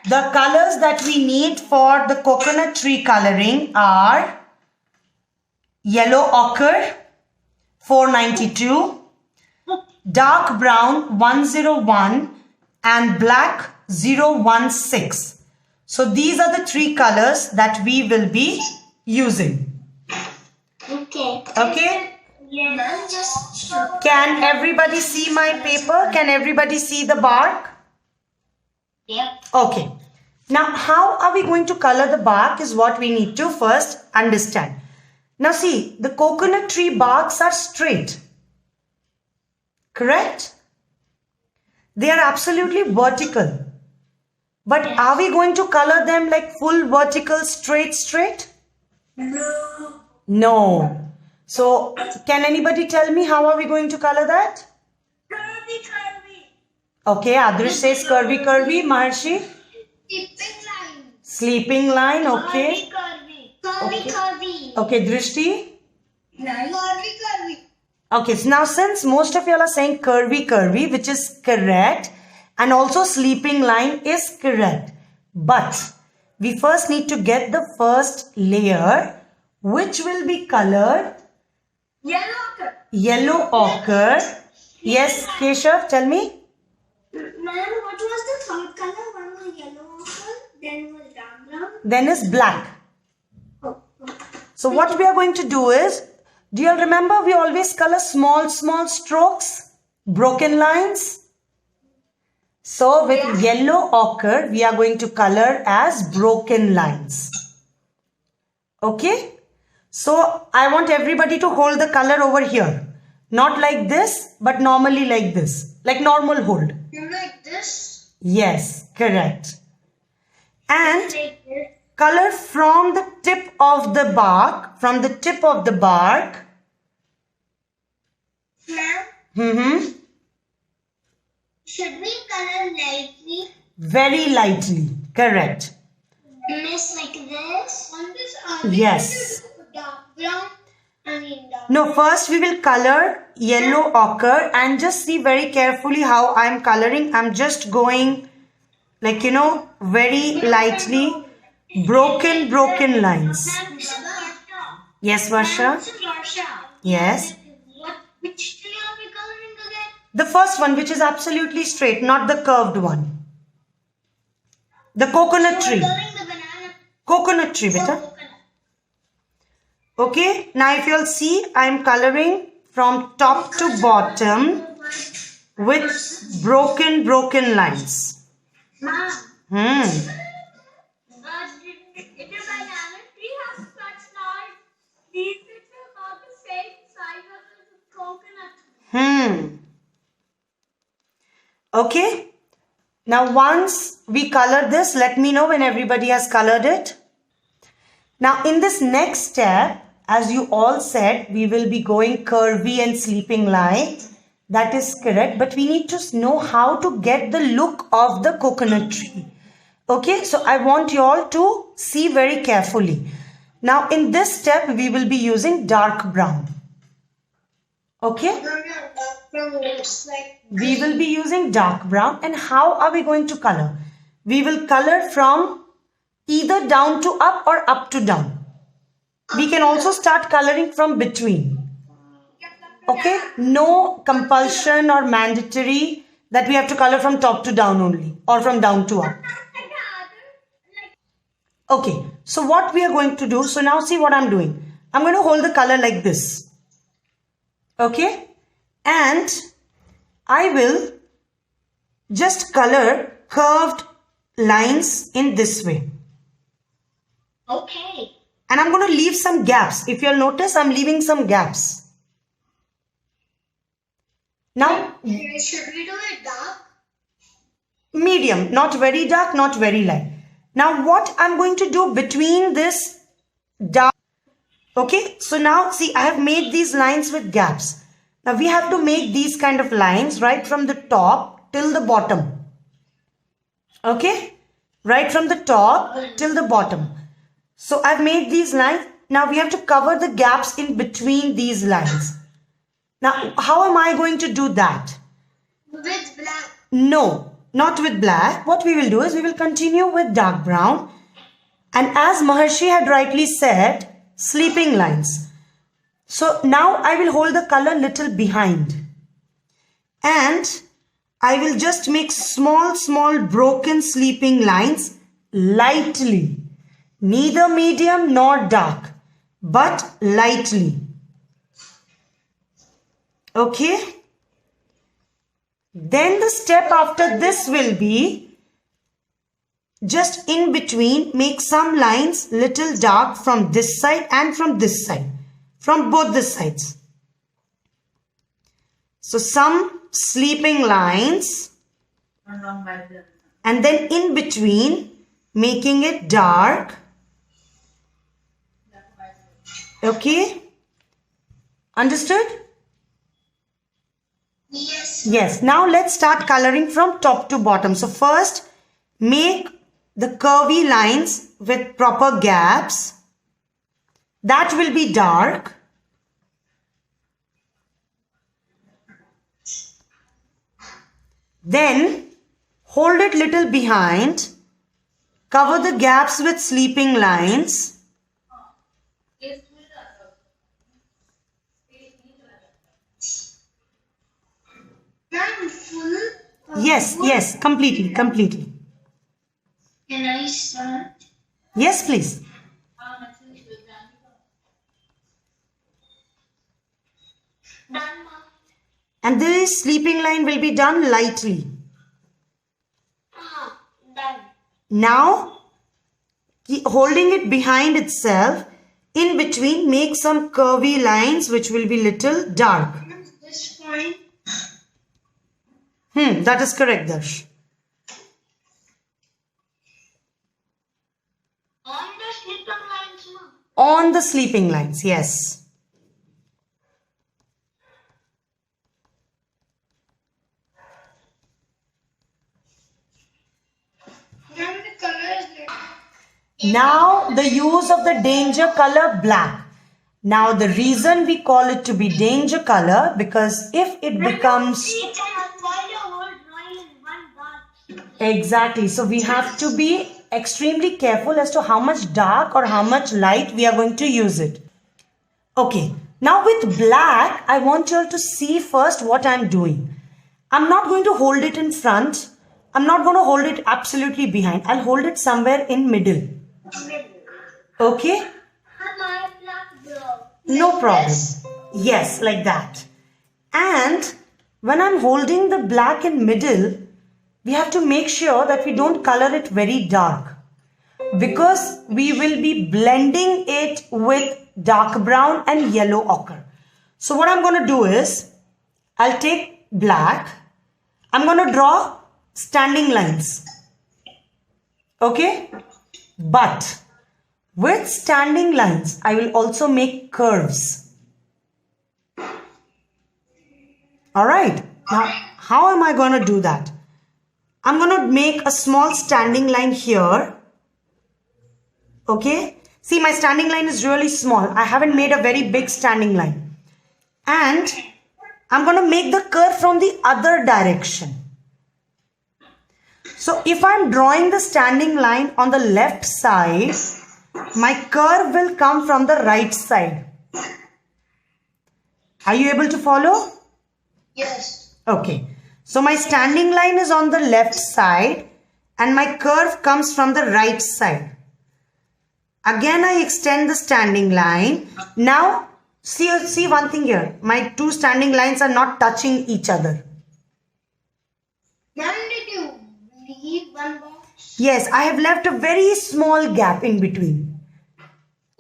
The colors that we need for the coconut tree coloring are yellow ochre 492, dark brown 101 and black 016. So these are the three colors that we will be using. Okay. Can everybody see my paper? Can everybody see the bark? Yep. Okay. Now, how are we going to color the bark is what we need to first understand. Now, see, the coconut tree barks are straight. Correct? They are absolutely vertical. But are we going to color them like full vertical, straight? No. No. So, can anybody tell me how are we going to color that? Curvy. Okay, Adrish says curvy. Maharshi? Sleeping line, okay. Curvy. Okay, Drishti? Curvy. Okay, so now since most of y'all are saying curvy, which is correct, and also sleeping line is correct. But we first need to get the first layer, which will be colored yellow ochre. Yes, Keshav, tell me. Ma'am, what was the third color? One was yellow ochre, then was dark brown. Then is black. Oh. So what we are going to do is, do you all remember we always color small strokes, broken lines? So with yellow ochre, we are going to color as broken lines. Okay? So I want everybody to hold the color over here. Not like this, but normally like this. Like normal hold. Like this? Yes, correct. And Like this. color from the tip of the bark. Ma'am, should we color lightly? Very lightly. Correct. Miss like this? On this Yes. dark brown. Dark. No, first we will color yellow ochre and just see very carefully how I'm coloring. I'm just going like, very lightly. Broken lines. Yes, Varsha? Yes. Which tree are we coloring again? The first one, which is absolutely straight, not the curved one. The coconut We're tree. coloring the banana. Coconut tree, beta. Coconut. Okay, now if you'll see, I'm coloring from top to bottom with broken lines. Ma'am, Hmm. in the banana tree has such large leaves which are about the same size as the coconut. Okay. Now once we color this, let me know when everybody has colored it. Now in this next step, as you all said, we will be going curvy and sleeping line. That is correct. But we need to know how to get the look of the coconut tree. Okay. So I want you all to see very carefully. Now in this step, we will be using dark brown. Okay. We will be using dark brown. And how are we going to color? We will color from either down to up or up to down. We can also start coloring from between. Okay? No compulsion or mandatory that we have to color from top to down only or from down to up. Okay. So what we are going to do, so now see what I'm doing. I'm going to hold the color like this. Okay? And I will just color curved lines in this way. Okay. And I'm going to leave some gaps. If you'll notice, I'm leaving some gaps. Now, Should we do it dark? medium, not very dark, not very light. Now, what I'm going to do between this dark, okay, so now see, I have made these lines with gaps. Now, we have to make these kind of lines right from the top till the bottom. Okay, right from the top till the bottom. So I've made these lines. Now we have to cover the gaps in between these lines. Now, how am I going to do that? With black. No, not with black. What we will do is we will continue with dark brown. And as Maharshi had rightly said, sleeping lines. So now I will hold the color little behind. And I will just make small broken sleeping lines lightly. Neither medium nor dark, but lightly. Okay? Then the step after this will be just in between, make some lines little dark from this side and from this side, from both the sides. So some sleeping lines, and then in between making it dark. Okay? Understood? Yes. Yes. Now let's start coloring from top to bottom. So first make the curvy lines with proper gaps. That will be dark. Then hold it little behind. Cover the gaps with sleeping lines. I'm full. Yes, completely. Can I start? Yes, please. Done. And this sleeping line will be done lightly. Done. Now, holding it behind itself, in between make some curvy lines which will be little dark. This point. That is correct, Darsh. On the sleeping lines, no? On the sleeping lines, yes. Then the color is like Now the use of the danger color black. Now the reason we call it to be danger color, because if it becomes exactly, so we have to be extremely careful as to how much dark or how much light we are going to use it. Okay, now with black, I want you all to see first what I'm doing. I'm not going to hold it in front. I'm not going to hold it absolutely behind. I'll hold it somewhere in middle. Okay? No problem. Yes, like that. And when I'm holding the black in middle, we have to make sure that we don't color it very dark, because we will be blending it with dark brown and yellow ochre. So what I'm going to do is, I'll take black. I'm going to draw standing lines. Okay? But with standing lines, I will also make curves. Alright, now how am I going to do that? I'm going to make a small standing line here. Okay, see, my standing line is really small. I haven't made a very big standing line. And I'm going to make the curve from the other direction. So if I'm drawing the standing line on the left side, my curve will come from the right side. Are you able to follow? yes. Okay. So my standing line is on the left side and my curve comes from the right side. Again, I extend the standing line. Now, see one thing here. My two standing lines are not touching each other. Then did you leave one box? Yes, I have left a very small gap in between.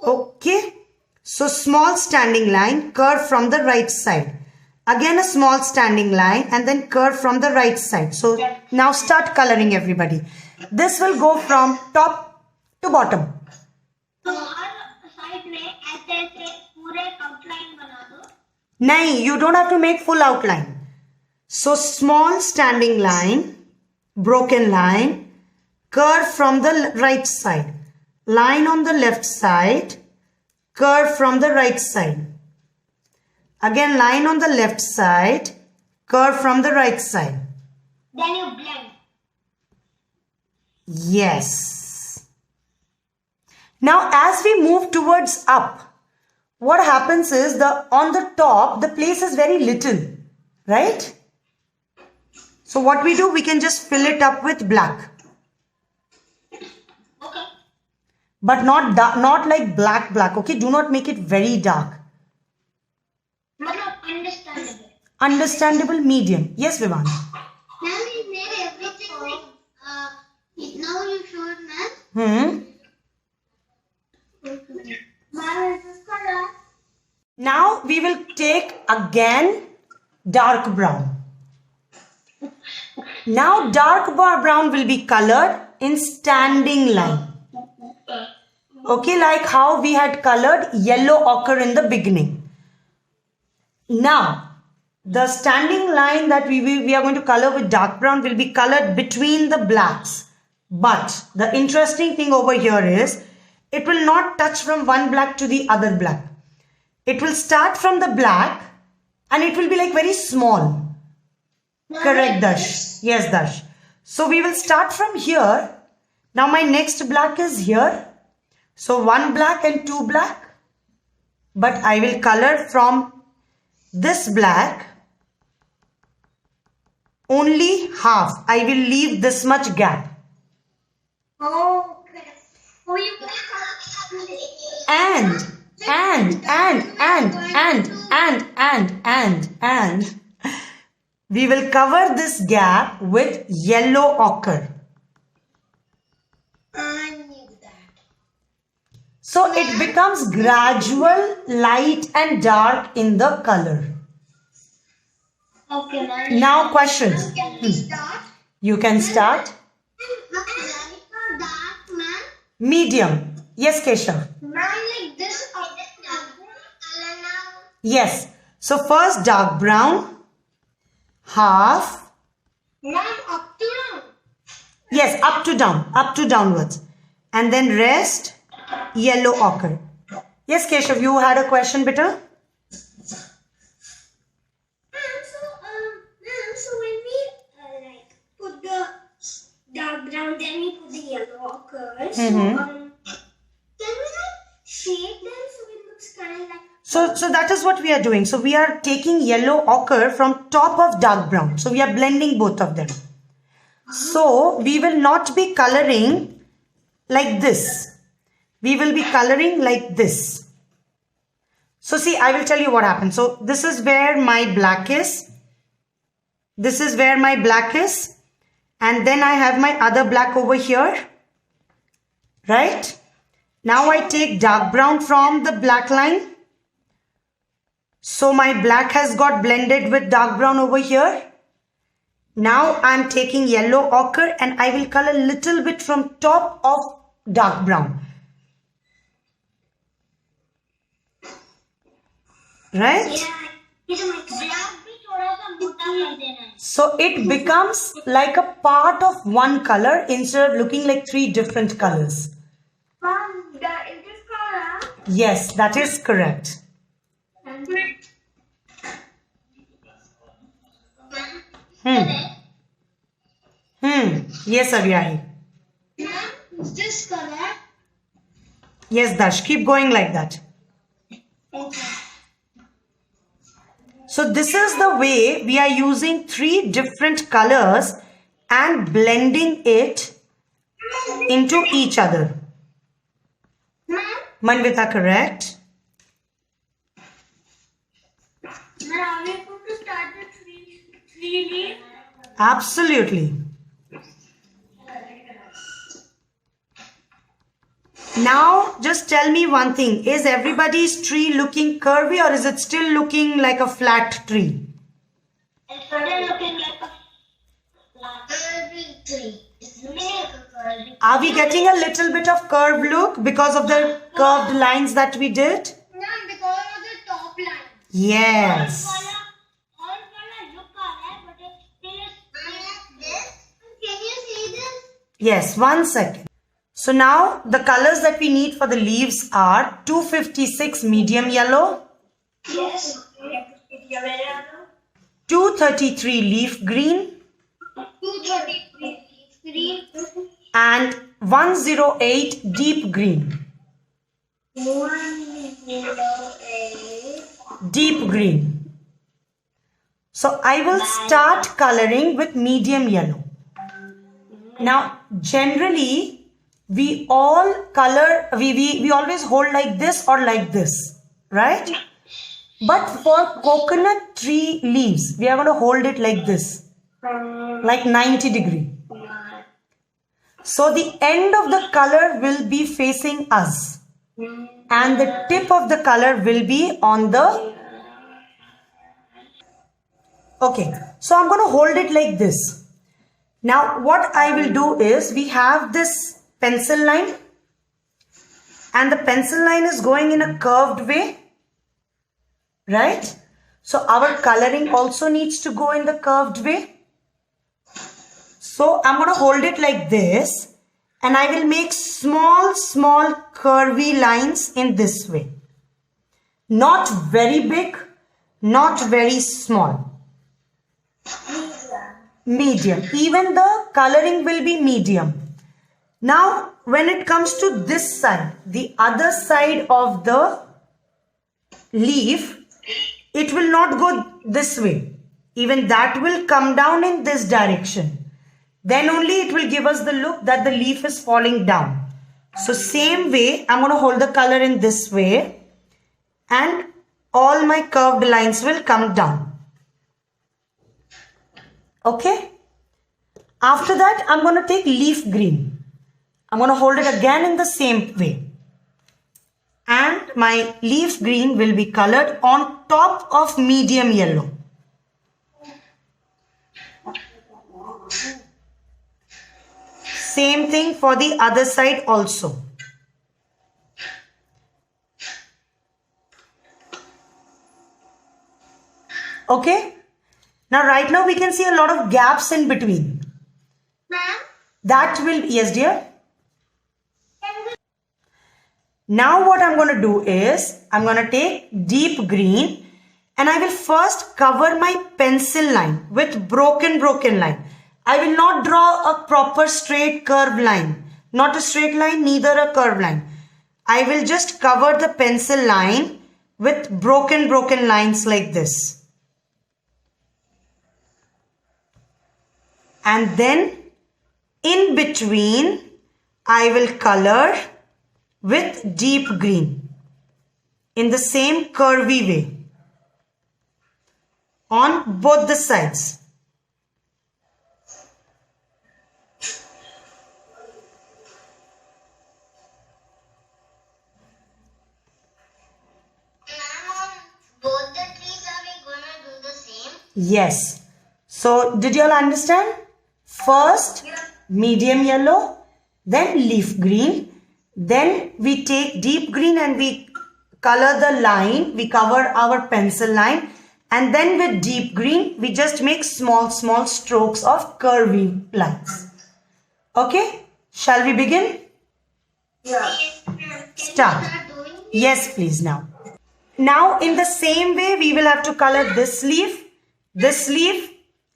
Okay. So small standing line, curve from the right side. Again a small standing line and then curve from the right side. So now start coloring, everybody. This will go from top to bottom. तो हर side में ऐसे ऐसे पूरे outline बना दो. Nahi, you don't have to make full outline. So small standing line, broken line, curve from the right side, line on the left side, curve from the right side. Again line on the left side, curve from the right side. Then you blend. Yes. Now as we move towards up, what happens is on the top, the place is very little, right? So what we do, we can just fill it up with black. Okay. But not like black, okay? Do not make it very dark. No, understandable. Understandable medium. Yes, Vivan. Ma'am, you made everything like, now you showed, ma'am. Ma'am, is this correct? Now we will take again dark brown. Now dark brown will be colored in standing line. Okay, like how we had colored yellow ochre in the beginning. Now, the standing line that we are going to color with dark brown will be colored between the blacks. But the interesting thing over here is, it will not touch from one black to the other black. It will start from the black and it will be like very small. Correct, Dash. Yes, Dash. So we will start from here. Now my next black is here. So one black and two black. But I will color from this black only half. I will leave this much gap. Okay. Oh, you And we will cover this gap with yellow ochre. I knew that. So it becomes gradual light and dark in the color. Okay, ma'am. Now questions. Can we start? You can start. Light or dark, ma'am? Medium. Yes, Keshav. Ma'am, like this or this color now? Yes. So first dark brown. Half. Ma'am, up to now. Yes, up to down. Up to downwards. And then rest yellow ochre. Yes, Keshav, you had a question, beta? Ma'am, so when we like put the dark brown, then we put the yellow ochre. So can we like shade them so it looks kind of like? So that is what we are doing. So we are taking yellow ochre from top of dark brown. So we are blending both of them. So we will not be coloring like this. We will be coloring like this. So see, I will tell you what happens. So this is where my black is. This is where my black is. And then I have my other black over here. Right? Now I take dark brown from the black line. So my black has got blended with dark brown over here. Now I am taking yellow ochre and I will color a little bit from top of dark brown. Right? So it becomes like a part of one color instead of looking like three different colors. Ma'am, is this color? Yes, that is correct. Yes, Avyai. Ma'am, is this color? Yes, Dash. Keep going like that. Okay. So this is the way we are using three different colors and blending it into each other. Ma'am, Manvita, correct? are we going to start the three leaves? Absolutely. Now, just tell me one thing. Is everybody's tree looking curvy or is it still looking like a flat tree? It's started looking like a curvy tree. It's looking like a curvy. Are we getting a little bit of curved look because of the curved lines that we did? No, because of the top line. Yes. All color look alright, but it's still this. Can you see this? Yes, 1 second. So now the colors that we need for the leaves are 256 medium yellow, Yes. 233 leaf green, 233 green, and 108 deep green. 108. Deep green. So I will start coloring with medium yellow. Now generally we all color, we always hold like this or like this, right? But for coconut tree leaves, we are going to hold it like this, like 90 degree. So the end of the color will be facing us and the tip of the color will be on the... Okay, so I'm going to hold it like this. Now what I will do is, we have this pencil line and the pencil line is going in a curved way, right? So our coloring also needs to go in the curved way. So I'm going to hold it like this and I will make small curvy lines in this way. Not very big, not very small. Medium. Even the coloring will be medium. Now when it comes to this side, the other side of the leaf, it will not go this way. Even that will come down in this direction. Then only it will give us the look that the leaf is falling down. So same way, I'm going to hold the color in this way and all my curved lines will come down. Okay. After that, I'm going to take leaf green. I'm going to hold it again in the same way. And my leaf green will be colored on top of medium yellow. Same thing for the other side also. Okay. Now right now we can see a lot of gaps in between. Ma'am? That will, yes dear. Now what I'm going to do is, I'm going to take deep green and I will first cover my pencil line with broken line. I will not draw a proper straight curved line. Not a straight line, neither a curved line. I will just cover the pencil line with broken lines like this. And then in between, I will color with deep green in the same curvy way on both the sides. Both the trees are we gonna do the same? Yes. So did you all understand? First medium yellow, then leaf green, then we take deep green and we color the line, we cover our pencil line, and then with deep green we just make small strokes of curvy lines. Okay, shall we begin? Yeah. Start. Yes, please. Now in the same way we will have to color this leaf, this leaf,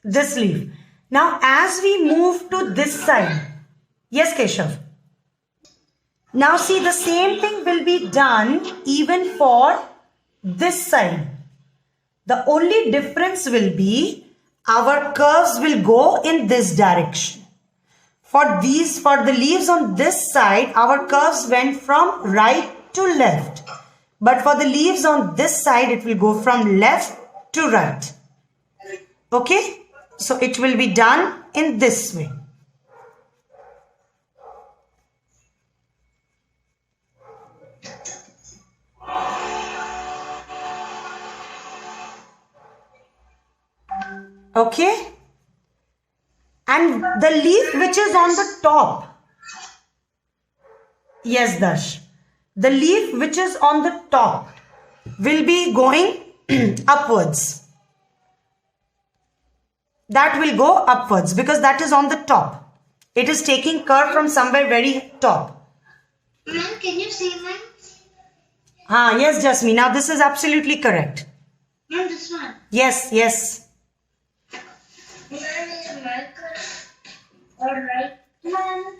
this leaf. Now as we move to this side, yes Keshav. Now see, the same thing will be done even for this side. The only difference will be our curves will go in this direction. For the leaves on this side, our curves went from right to left. But for the leaves on this side, it will go from left to right. Okay? So it will be done in this way. Okay? And the leaf which is on the top. Yes, Dash. The leaf which is on the top will be going upwards. That will go upwards because that is on the top. It is taking curve from somewhere very top. Ma'am, can you see mine? Yes, Jasmine. Now this is absolutely correct. Ma'am, this one. Yes. Ma'am, is marker or right I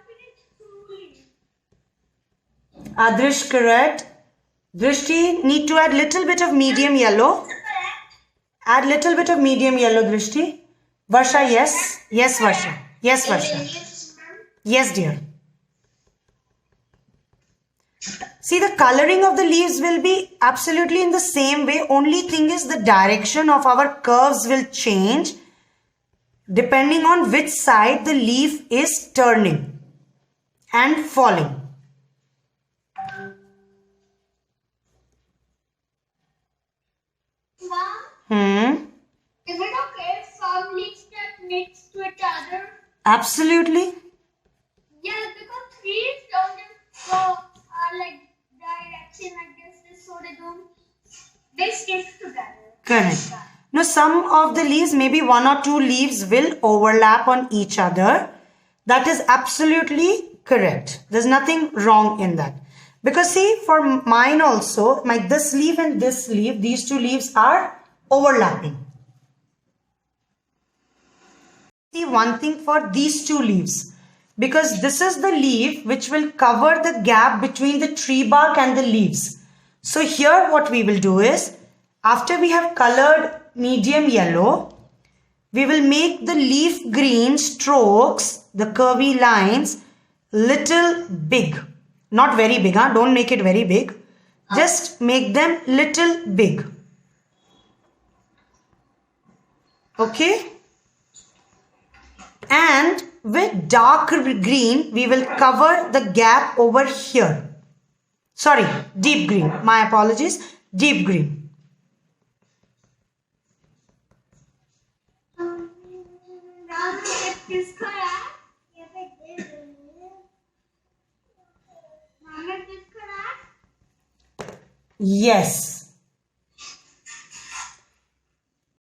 finished 2 leaves. Adrish, correct. Drishti, need to add little bit of medium yellow. Add little bit of medium yellow, Drishti. Varsha, yes. Yes, Varsha. Yes, Varsha. Yes, dear. See, the coloring of the leaves will be absolutely in the same way. Only thing is the direction of our curves will change depending on which side the leaf is turning and falling. Mom, is it okay if some leaves get next to each other? Absolutely. Yes, because 3 leaves don't just go like direction like this, so they stick together. Correct. Now, some of the leaves, maybe 1 or 2 leaves will overlap on each other. That is absolutely correct. There's nothing wrong in that. Because see, for mine also, like this leaf and this leaf, these 2 leaves are overlapping. See, one thing for these 2 leaves, because this is the leaf which will cover the gap between the tree bark and the leaves. So here what we will do is, after we have colored medium yellow, we will make the leaf green strokes, the curvy lines, little big. Not very big, huh? Don't make it very big. Just make them little big. Okay? And with dark green, we will cover the gap over here. Sorry, deep green. My apologies. Deep green. Is correct? Yes, it is. Mama, is this correct? Yes.